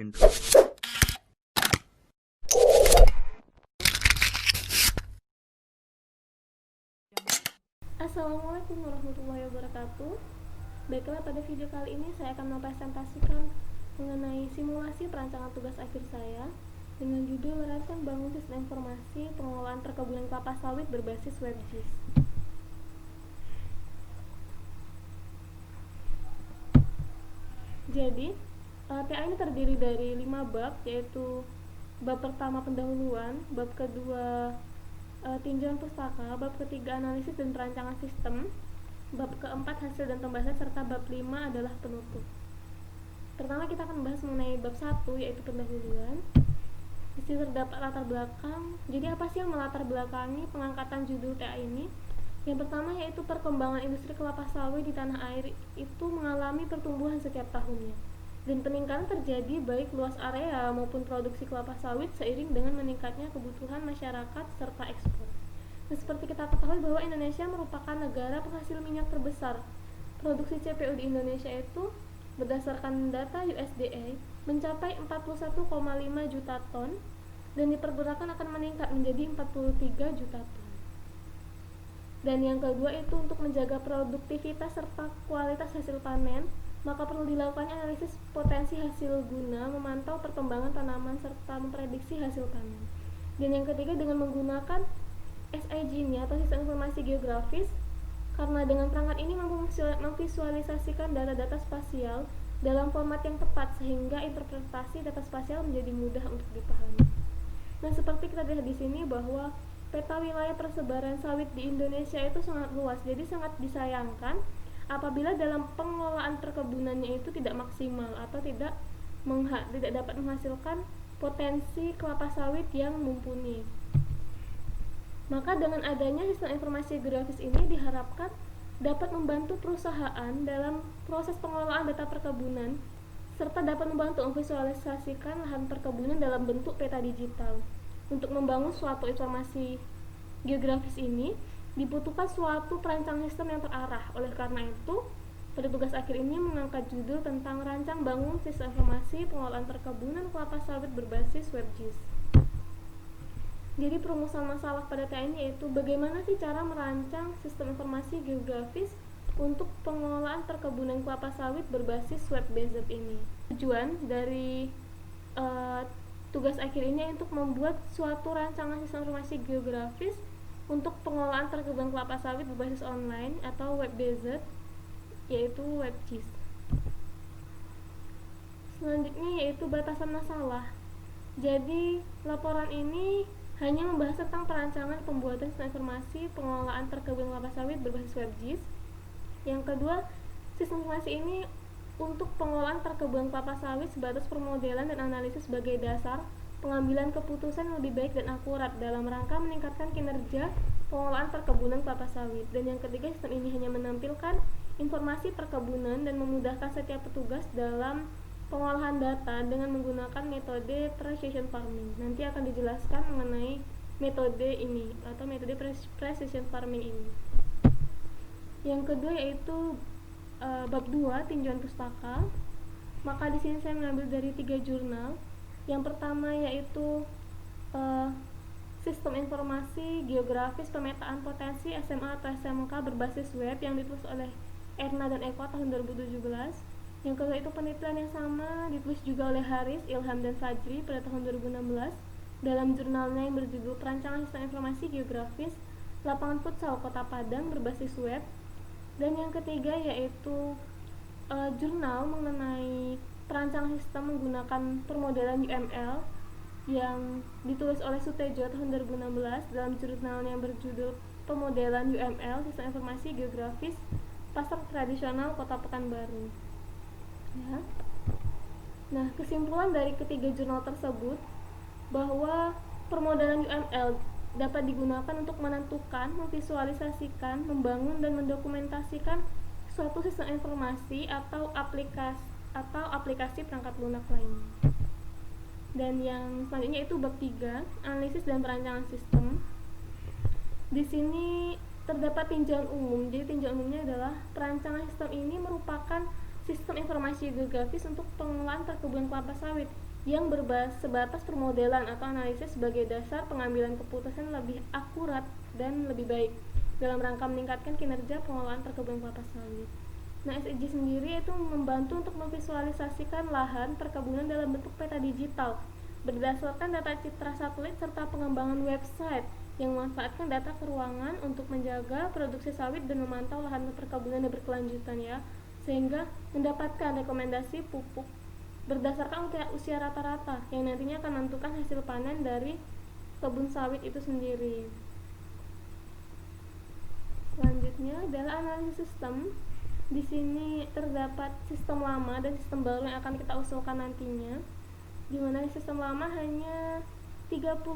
intro. Assalamualaikum warahmatullahi wabarakatuh. Baiklah, pada video kali ini saya akan mempresentasikan mengenai simulasi perancangan tugas akhir saya dengan judul Merancang Bangun Sistem Informasi Pengelolaan Perkebunan Kelapa Sawit Berbasis WebGIS. Jadi, TA ini terdiri dari 5 bab, yaitu bab pertama pendahuluan, bab kedua tinjauan pustaka, bab ketiga analisis dan perancangan sistem, bab keempat hasil dan pembahasan, serta bab 5 adalah penutup. Pertama kita akan membahas mengenai bab 1, yaitu pendahuluan. Di sini terdapat latar belakang. Jadi apa sih yang melatar belakangi pengangkatan judul TA ini? Yang pertama yaitu perkembangan industri kelapa sawit di tanah air itu mengalami pertumbuhan setiap tahunnya. Dan peningkatan terjadi baik luas area maupun produksi kelapa sawit seiring dengan meningkatnya kebutuhan masyarakat serta ekspor. Nah, seperti kita ketahui bahwa Indonesia merupakan negara penghasil minyak terbesar. Produksi CPO di Indonesia itu berdasarkan data USDA mencapai 41,5 juta ton dan diperkirakan akan meningkat menjadi 43 juta ton. Dan yang kedua itu untuk menjaga produktivitas serta kualitas hasil panen, maka perlu dilakukannya analisis potensi hasil guna, memantau perkembangan tanaman serta memprediksi hasil panen. Dan yang ketiga dengan menggunakan SIG-nya atau sistem informasi geografis, karena dengan perangkat ini mampu memvisualisasikan data-data spasial dalam format yang tepat sehingga interpretasi data spasial menjadi mudah untuk dipahami. Nah, seperti kita lihat di sini bahwa peta wilayah persebaran sawit di Indonesia itu sangat luas, jadi sangat disayangkan apabila dalam pengelolaan perkebunannya itu tidak maksimal atau tidak dapat menghasilkan potensi kelapa sawit yang mumpuni. Maka dengan adanya sistem informasi geografis ini diharapkan dapat membantu perusahaan dalam proses pengelolaan data perkebunan serta dapat membantu memvisualisasikan lahan perkebunan dalam bentuk peta digital. Untuk membangun suatu informasi geografis ini dibutuhkan suatu perancangan sistem yang terarah. Oleh karena itu, pada tugas akhir ini mengangkat judul tentang rancang bangun sistem informasi pengelolaan perkebunan kelapa sawit berbasis WebGIS. Jadi perumusan masalah pada TA ini yaitu bagaimana sih cara merancang sistem informasi geografis untuk pengelolaan perkebunan kelapa sawit berbasis web-based ini. Tujuan dari tugas akhir ini untuk membuat suatu rancangan sistem informasi geografis untuk pengelolaan perkebunan kelapa sawit berbasis online atau web-based, yaitu WebGIS. Selanjutnya yaitu batasan masalah. Jadi laporan ini hanya membahas tentang perancangan pembuatan sistem informasi pengelolaan perkebunan kelapa sawit berbasis WebGIS. Yang kedua, sistem informasi ini untuk pengelolaan perkebunan kelapa sawit sebatas permodelan dan analisis sebagai dasar pengambilan keputusan yang lebih baik dan akurat dalam rangka meningkatkan kinerja pengelolaan perkebunan kelapa sawit. Dan yang ketiga, sistem ini hanya menampilkan informasi perkebunan dan memudahkan setiap petugas dalam pengolahan data dengan menggunakan metode precision farming. Nanti akan dijelaskan mengenai metode ini atau metode precision farming ini. Yang kedua yaitu bab 2 tinjauan pustaka. Maka di sini saya mengambil dari 3 jurnal. Yang pertama yaitu Sistem Informasi Geografis Pemetaan Potensi SMA atau SMK berbasis web yang ditulis oleh Erna dan Eko tahun 2017. Yang kedua itu penelitian yang sama ditulis juga oleh Haris, Ilham, dan Fajri pada tahun 2016 dalam jurnalnya yang berjudul Perancangan Sistem Informasi Geografis Lapangan Futsal Kota Padang berbasis web. Dan yang ketiga yaitu jurnal mengenai perancangan sistem menggunakan permodelan UML yang ditulis oleh Sutejo tahun 2016 dalam jurnalnya yang berjudul Pemodelan UML Sistem Informasi Geografis Pasar Tradisional Kota Pekanbaru. Ya. Nah, kesimpulan dari ketiga jurnal tersebut bahwa permodelan UML dapat digunakan untuk menentukan, memvisualisasikan, membangun dan mendokumentasikan suatu sistem informasi atau aplikasi perangkat lunak lainnya. Dan yang selanjutnya itu bab 3, analisis dan perancangan sistem. Di sini terdapat tinjauan umum. Jadi tinjauan umumnya adalah perancangan sistem ini merupakan sistem informasi geografis untuk pengelolaan perkebunan kelapa sawit yang sebatas permodelan atau analisis sebagai dasar pengambilan keputusan lebih akurat dan lebih baik dalam rangka meningkatkan kinerja pengelolaan perkebunan kelapa sawit. Nah, SEG sendiri itu membantu untuk memvisualisasikan lahan perkebunan dalam bentuk peta digital berdasarkan data citra satelit serta pengembangan website yang memanfaatkan data keruangan untuk menjaga produksi sawit dan memantau lahan perkebunan yang berkelanjutan ya, sehingga mendapatkan rekomendasi pupuk berdasarkan usia rata-rata yang nantinya akan menentukan hasil panen dari kebun sawit itu sendiri. Selanjutnya adalah analisis sistem. Di sini terdapat sistem lama dan sistem baru yang akan kita usulkan nantinya. Di mana sistem lama hanya 30%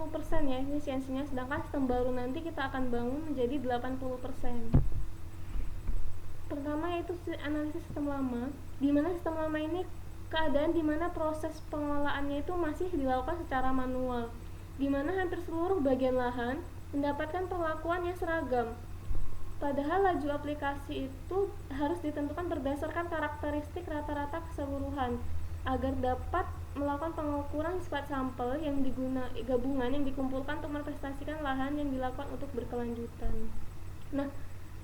ya efisiensinya, sedangkan sistem baru nanti kita akan bangun menjadi 80%. Pertama yaitu analisis sistem lama, di mana sistem lama ini keadaan di mana proses pengelolaannya itu masih dilakukan secara manual, di mana hampir seluruh bagian lahan mendapatkan perlakuan yang seragam. Padahal laju aplikasi itu harus ditentukan berdasarkan karakteristik rata-rata keseluruhan agar dapat melakukan pengukuran sifat sampel yang gabungan yang dikumpulkan untuk merepresentasikan lahan yang dilakukan untuk berkelanjutan. Nah,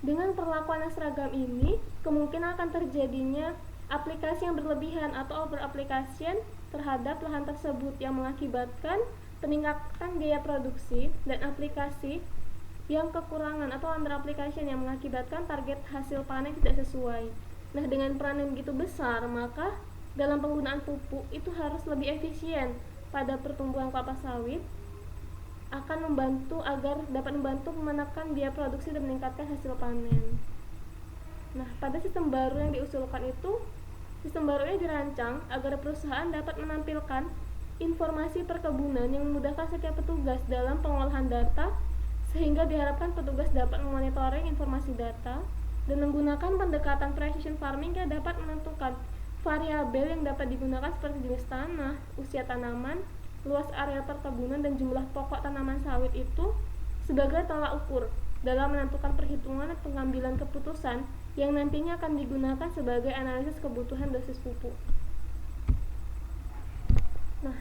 dengan perlakuan yang seragam ini, kemungkinan akan terjadinya aplikasi yang berlebihan atau over application terhadap lahan tersebut yang mengakibatkan peningkatan biaya produksi, dan aplikasi yang kekurangan atau under application yang mengakibatkan target hasil panen tidak sesuai. Nah, dengan peran yang begitu besar, maka dalam penggunaan pupuk itu harus lebih efisien pada pertumbuhan kelapa sawit, akan membantu agar dapat membantu menekan biaya produksi dan meningkatkan hasil panen. Nah, pada sistem baru yang diusulkan itu, sistem barunya dirancang agar perusahaan dapat menampilkan informasi perkebunan yang memudahkan setiap petugas dalam pengolahan data, sehingga diharapkan petugas dapat memonitoring informasi data dan menggunakan pendekatan precision farming yang dapat menentukan variabel yang dapat digunakan seperti jenis tanah, usia tanaman, luas area perkebunan, dan jumlah pokok tanaman sawit itu sebagai tolak ukur dalam menentukan perhitungan dan pengambilan keputusan yang nantinya akan digunakan sebagai analisis kebutuhan dosis pupuk. Nah,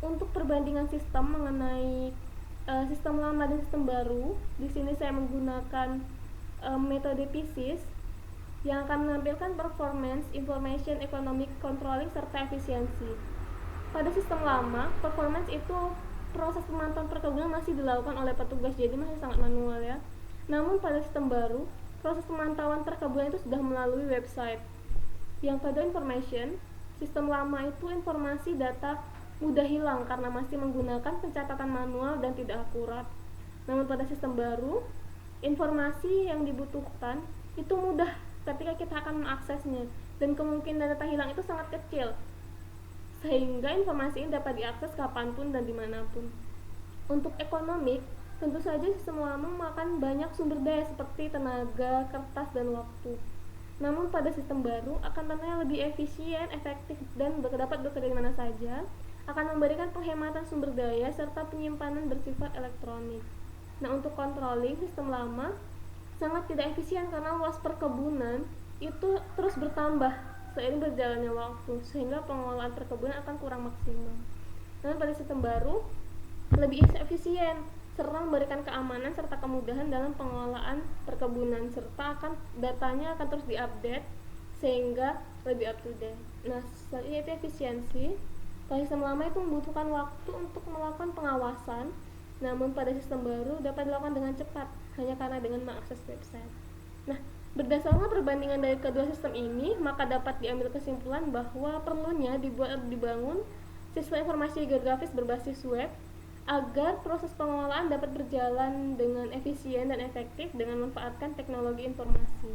untuk perbandingan sistem mengenai sistem lama dan sistem baru, di sini saya menggunakan metode PISIS yang akan menampilkan performance, information, economic, controlling, serta efisiensi. Pada sistem lama, performance itu proses pemantauan perkebunan masih dilakukan oleh petugas, jadi masih sangat manual ya. Namun pada sistem baru, proses pemantauan perkebunan itu sudah melalui website. Yang pada information, sistem lama itu informasi data mudah hilang karena masih menggunakan pencatatan manual dan tidak akurat. Namun pada sistem baru, informasi yang dibutuhkan itu mudah ketika kita akan mengaksesnya, dan kemungkinan data hilang itu sangat kecil, sehingga informasi ini dapat diakses kapanpun dan dimanapun. Untuk ekonomik, tentu saja sistem lama memakan banyak sumber daya seperti tenaga, kertas, dan waktu. Namun pada sistem baru akan tentunya lebih efisien, efektif, dan dapat bekerja di mana saja, akan memberikan penghematan sumber daya serta penyimpanan bersifat elektronik. Nah, untuk controlling, sistem lama sangat tidak efisien karena luas perkebunan itu terus bertambah seiring berjalannya waktu, sehingga pengelolaan perkebunan akan kurang maksimal. Namun pada sistem baru lebih efisien serta memberikan keamanan serta kemudahan dalam pengelolaan perkebunan, serta datanya akan terus diupdate sehingga lebih up to date. Nah, selanjutnya itu efisiensi. Pada sistem lama itu membutuhkan waktu untuk melakukan pengawasan, namun pada sistem baru dapat dilakukan dengan cepat hanya karena dengan mengakses website. Nah, berdasarkan perbandingan dari kedua sistem ini, maka dapat diambil kesimpulan bahwa perlunya dibangun sistem informasi geografis berbasis web agar proses pengelolaan dapat berjalan dengan efisien dan efektif dengan memanfaatkan teknologi informasi.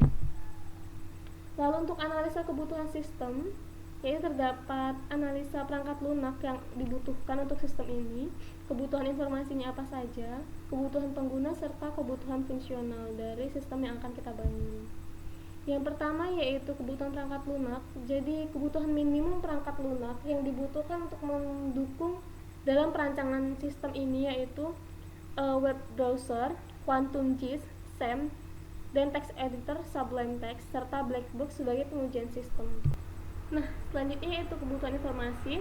Lalu untuk analisa kebutuhan sistem, yaitu terdapat analisa perangkat lunak yang dibutuhkan untuk sistem ini, kebutuhan informasinya apa saja, kebutuhan pengguna, serta kebutuhan fungsional dari sistem yang akan kita bangun. Yang pertama yaitu kebutuhan perangkat lunak. Jadi kebutuhan minimum perangkat lunak yang dibutuhkan untuk mendukung dalam perancangan sistem ini yaitu web browser, Quantum JIS, SAM, dan text editor Sublime Text, serta black box sebagai pengujian sistem. Nah, selanjutnya yaitu kebutuhan informasi.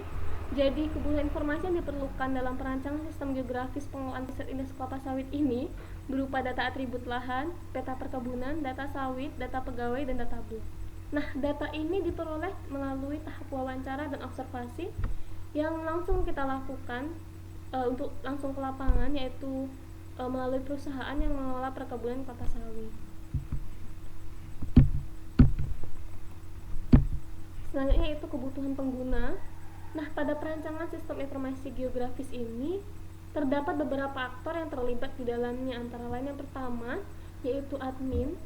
Jadi kebutuhan informasi yang diperlukan dalam perancangan sistem geografis pengelolaan riset industri kelapa sawit ini berupa data atribut lahan, peta perkebunan, data sawit, data pegawai, dan data blok. Nah, data ini diperoleh melalui tahap wawancara dan observasi yang langsung kita lakukan untuk langsung ke lapangan, yaitu melalui perusahaan yang mengelola perkebunan kelapa sawit. Selanjutnya yaitu kebutuhan pengguna. Nah, pada perancangan sistem informasi geografis ini terdapat beberapa aktor yang terlibat di dalamnya, antara lain yang pertama yaitu admin,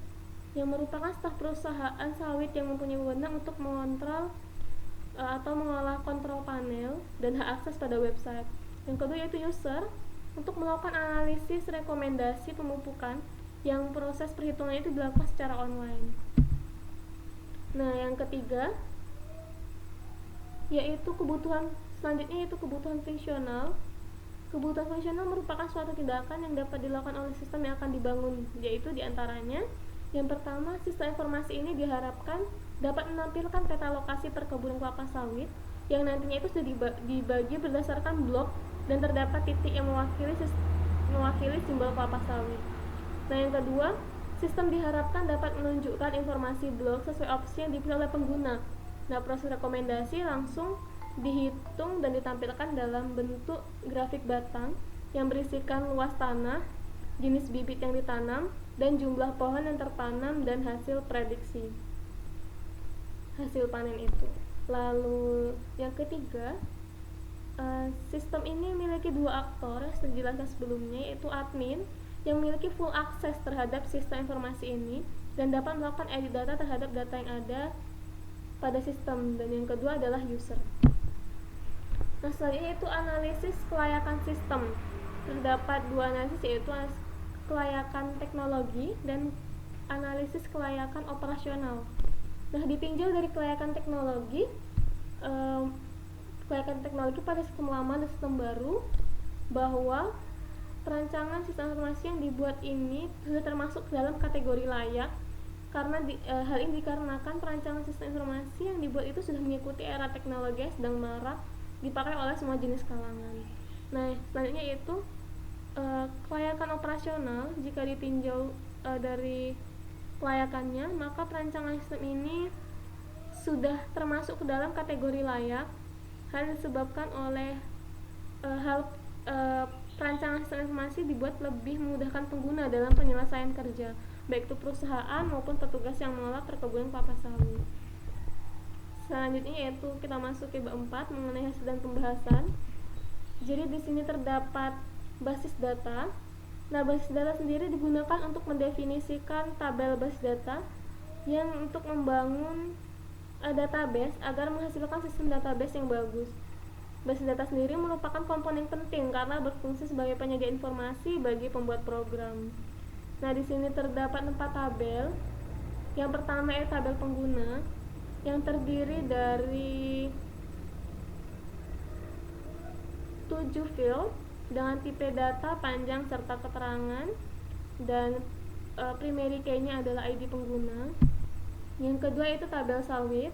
yang merupakan staf perusahaan sawit yang mempunyai wewenang untuk mengontrol atau mengolah kontrol panel dan hak akses pada website. Yang kedua yaitu user, untuk melakukan analisis rekomendasi pemupukan yang proses perhitungannya itu dilakukan secara online. Nah, yang ketiga yaitu kebutuhan selanjutnya yaitu kebutuhan fungsional. Kebutuhan fungsional merupakan suatu tindakan yang dapat dilakukan oleh sistem yang akan dibangun, yaitu diantaranya yang pertama, sistem informasi ini diharapkan dapat menampilkan peta lokasi perkebunan kelapa sawit yang nantinya itu sudah dibagi berdasarkan blok dan terdapat titik yang mewakili simbol kelapa sawit. Nah, yang kedua, sistem diharapkan dapat menunjukkan informasi blok sesuai opsi yang dipilih oleh pengguna. Nah, proses rekomendasi langsung dihitung dan ditampilkan dalam bentuk grafik batang yang berisikan luas tanah, jenis bibit yang ditanam, dan jumlah pohon yang tertanam dan hasil prediksi hasil panen itu. Lalu yang ketiga, sistem ini memiliki dua aktor yang sudah dijelaskan sebelumnya, yaitu admin yang memiliki full akses terhadap sistem informasi ini dan dapat melakukan edit data terhadap data yang ada pada sistem, dan yang kedua adalah user. Nah, selanjutnya itu analisis kelayakan sistem. Terdapat dua analisis, yaitu kelayakan teknologi dan analisis kelayakan operasional. Nah, ditinjau dari kelayakan teknologi pada sistem lama dan sistem baru, bahwa perancangan sistem informasi yang dibuat ini sudah termasuk dalam kategori layak, karena hal ini dikarenakan perancangan sistem informasi yang dibuat itu sudah mengikuti era teknologi yang sedang marak dipakai oleh semua jenis kalangan. Nah, selanjutnya yaitu kelayakan operasional. Jika ditinjau dari kelayakannya, maka perancangan sistem ini sudah termasuk ke dalam kategori layak. Hal disebabkan oleh perancangan sistem informasi dibuat lebih memudahkan pengguna dalam penyelesaian kerja, baik itu perusahaan maupun petugas yang mengelola perkebunan kelapa sawit. Selanjutnya yaitu kita masuk ke bab 4 mengenai hasil dan pembahasan. Jadi di sini terdapat basis data. Nah, basis data sendiri digunakan untuk mendefinisikan tabel basis data yang untuk membangun database agar menghasilkan sistem database yang bagus. Basis data sendiri merupakan komponen penting karena berfungsi sebagai penyedia informasi bagi pembuat program. Nah, di sini terdapat 4 tabel. Yang pertama adalah tabel pengguna yang terdiri dari 7 field dengan tipe data panjang serta keterangan, dan primary key-nya adalah ID pengguna. Yang kedua itu tabel sawit,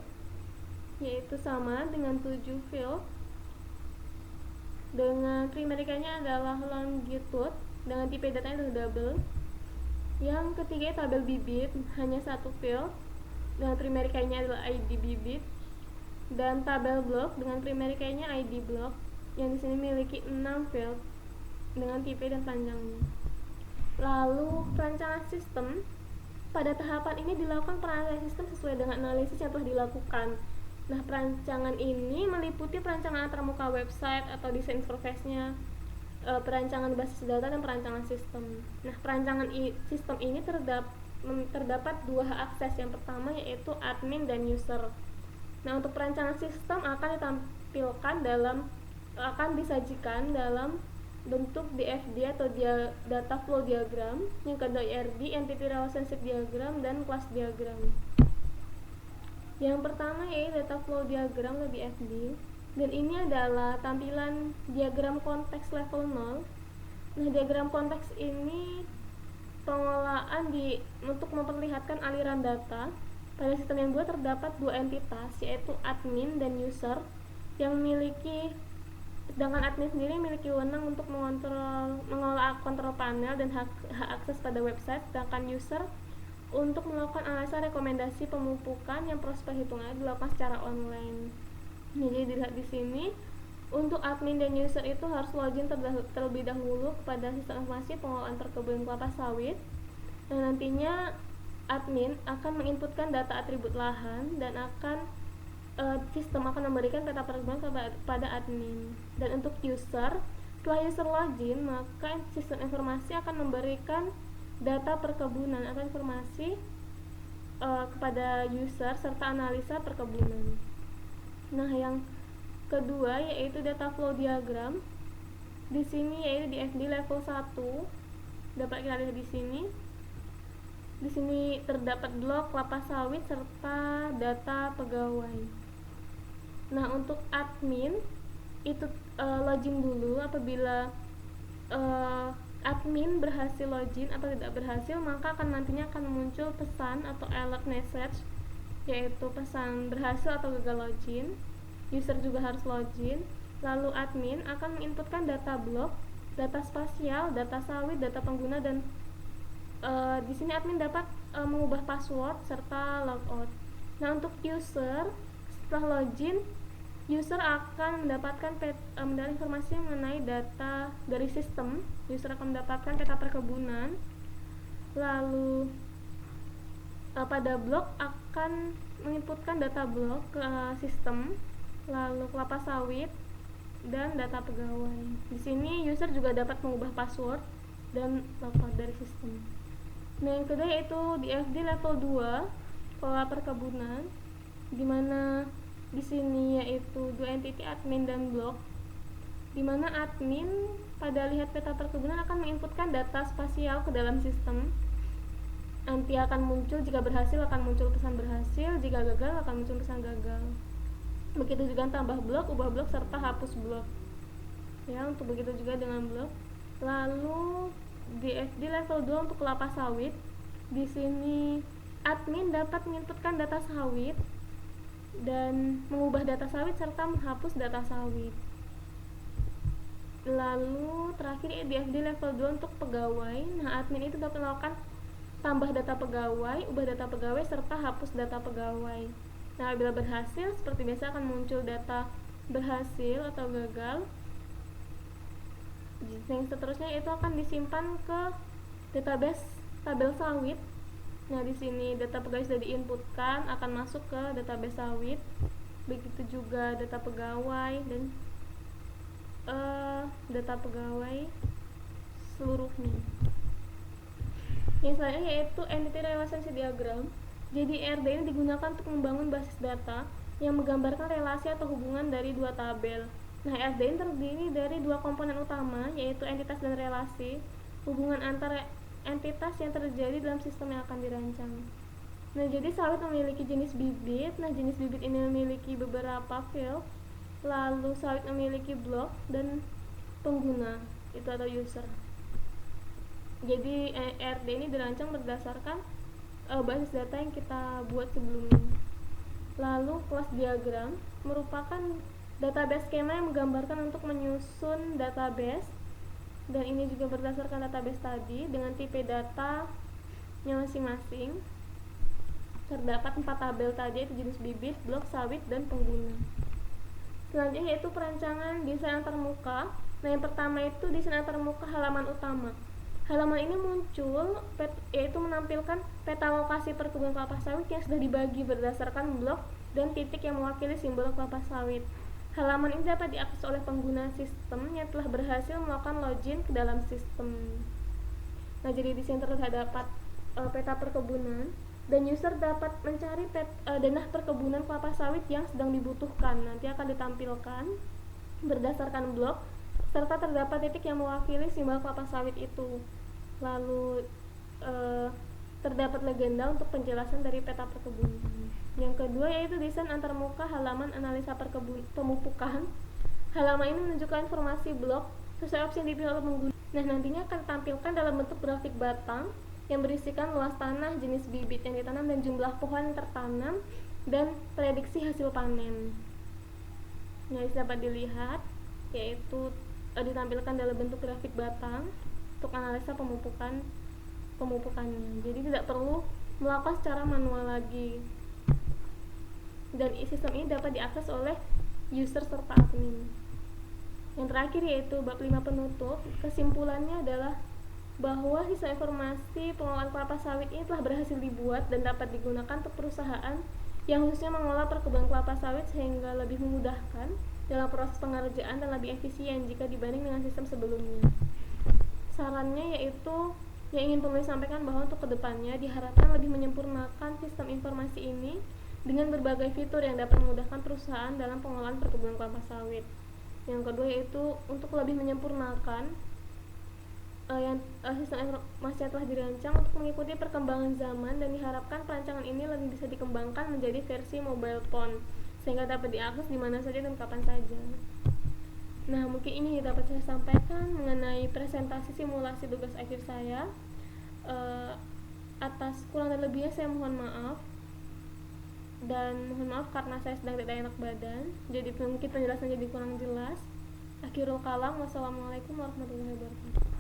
yaitu sama dengan 7 field dengan primary key-nya adalah longitude dengan tipe datanya adalah double. Yang ketiga tabel bibit, hanya 1 field dengan primary key-nya adalah ID bibit, dan tabel blok dengan primary key-nya ID blok yang di sini memiliki 6 field dengan tipe dan panjangnya. Lalu perancangan sistem, pada tahapan ini dilakukan perancangan sistem sesuai dengan analisis yang telah dilakukan. Nah, perancangan ini meliputi perancangan antarmuka website atau desain interface-nya, perancangan basis data, dan perancangan sistem. Nah, perancangan sistem ini terdapat 2 hak akses. Yang pertama yaitu admin dan user. Nah, untuk perancangan sistem akan disajikan dalam bentuk DFD atau data flow diagram, yang kedua IRD, entity relationship diagram, dan class diagram. Yang pertama yaitu data flow diagram atau DFD, dan ini adalah tampilan diagram konteks level 0. Nah, diagram konteks ini pengolahan untuk memperlihatkan aliran data. Pada sistem yang kedua terdapat 2 entitas, yaitu admin dan user, yang memiliki, sedangkan admin sendiri memiliki wewenang untuk mengelola kontrol panel dan hak akses pada website, sedangkan user untuk melakukan analisa rekomendasi pemupukan yang proses perhitungannya dilakukan secara online. Jadi dilihat di sini, untuk admin dan user itu harus login terlebih dahulu kepada sistem informasi pengelolaan perkebunan kelapa sawit. Dan nantinya admin akan menginputkan data atribut lahan dan sistem akan memberikan peta perkebunan kepada admin. Dan untuk user, setelah user login, maka sistem informasi akan memberikan data perkebunan atau informasi kepada user serta analisa perkebunan. Nah, yang kedua yaitu data flow diagram. Di sini yaitu di FD level 1. Dapat kita lihat di sini. Di sini terdapat blok kelapa sawit serta data pegawai. Nah, untuk admin itu login dulu. Apabila admin berhasil login atau tidak berhasil, maka nantinya akan muncul pesan atau alert message, yaitu pesan berhasil atau gagal login. User juga harus login. Lalu admin akan menginputkan data blok, data spasial, data sawit, data pengguna, dan di sini admin dapat mengubah password serta logout. Nah, untuk user, setelah login, user akan mendapatkan informasi mengenai data dari sistem. User akan mendapatkan peta perkebunan. Lalu pada blok akan menginputkan data blok ke sistem, lalu kelapa sawit dan data pegawai. Di sini user juga dapat mengubah password dan logout dari sistem. Nah, yang kedua yaitu di FD level 2 pola perkebunan, di mana di sini yaitu dua entity admin dan blok, di mana admin pada lihat peta perkebunan akan menginputkan data spasial ke dalam sistem. Nanti akan muncul, jika berhasil akan muncul pesan berhasil, jika gagal akan muncul pesan gagal. Begitu juga tambah blok, ubah blok, serta hapus blok. Ya, untuk begitu juga dengan blok. Lalu di FD level 2 untuk kelapa sawit, di sini admin dapat menginputkan data sawit dan mengubah data sawit serta menghapus data sawit. Lalu terakhir di FD level 2 untuk pegawai. Nah, admin itu dapat melakukan tambah data pegawai, ubah data pegawai, serta hapus data pegawai. Nah, apabila berhasil, seperti biasa akan muncul data berhasil atau gagal. Yang seterusnya itu akan disimpan ke database tabel sawit. Nah, di sini data pegawai sudah diinputkan, akan masuk ke database sawit. Begitu juga data pegawai dan data pegawai seluruhnya. Yang selanjutnya yaitu Entity Relationship Diagram. Jadi ERD ini digunakan untuk membangun basis data yang menggambarkan relasi atau hubungan dari dua tabel. Nah, ERD ini terdiri dari dua komponen utama, yaitu entitas dan relasi, hubungan antara entitas yang terjadi dalam sistem yang akan dirancang. Nah, jadi sawit memiliki jenis bibit. Nah, jenis bibit ini memiliki beberapa field. Lalu sawit memiliki blok dan pengguna, itu atau user. Jadi ERD ini dirancang berdasarkan basis data yang kita buat sebelumnya. Lalu kelas diagram merupakan database skema yang menggambarkan untuk menyusun database, dan ini juga berdasarkan database tadi dengan tipe data yang masing-masing. Terdapat 4 tabel tadi, yaitu jenis bibit, blok, sawit, dan pengguna. Selanjutnya yaitu perancangan desain antarmuka. Nah, yang pertama itu desain antarmuka halaman utama. Halaman ini muncul yaitu menampilkan peta lokasi perkebunan kelapa sawit yang sudah dibagi berdasarkan blok dan titik yang mewakili simbol kelapa sawit. Halaman ini dapat diakses oleh pengguna sistem yang telah berhasil melakukan login ke dalam sistem. Nah, jadi di sini terdapat peta perkebunan, dan user dapat mencari denah perkebunan kelapa sawit yang sedang dibutuhkan. Nanti akan ditampilkan berdasarkan blok, serta terdapat titik yang mewakili simbol kelapa sawit itu. Lalu terdapat legenda untuk penjelasan dari peta perkebunan. Yang kedua yaitu desain antarmuka halaman analisa pemupukan. Halaman ini menunjukkan informasi blok sesuai opsi yang dipilih oleh pengguna. Nah, nantinya akan ditampilkan dalam bentuk grafik batang yang berisikan luas tanah, jenis bibit yang ditanam, dan jumlah pohon yang tertanam, dan prediksi hasil panen. yang dapat dilihat, yaitu ditampilkan dalam bentuk grafik batang untuk analisa pemupukannya. Jadi tidak perlu melakukan secara manual lagi. Dan sistem ini dapat diakses oleh user serta admin. Yang terakhir yaitu bab 5 penutup. Kesimpulannya adalah bahwa sistem informasi pengelolaan kelapa sawit ini telah berhasil dibuat dan dapat digunakan untuk perusahaan yang khususnya mengelola perkebunan kelapa sawit sehingga lebih memudahkan dalam proses pengerjaan dan lebih efisien jika dibanding dengan sistem sebelumnya. Sarannya yaitu yang ingin penulis sampaikan bahwa untuk kedepannya diharapkan lebih menyempurnakan sistem informasi ini dengan berbagai fitur yang dapat memudahkan perusahaan dalam pengelolaan perkebunan kelapa sawit. Yang kedua yaitu untuk lebih menyempurnakan sistem informasi yang telah dirancang untuk mengikuti perkembangan zaman, dan diharapkan perancangan ini lebih bisa dikembangkan menjadi versi mobile phone sehingga dapat diakses di mana saja dan kapan saja. Nah, mungkin ini dapat saya sampaikan mengenai presentasi simulasi tugas akhir saya. Atas kurang dan lebihnya saya mohon maaf, dan mohon maaf karena saya sedang tidak enak badan, jadi mungkin penjelasannya jadi kurang jelas. Akhirul kalam, wassalamualaikum warahmatullahi wabarakatuh.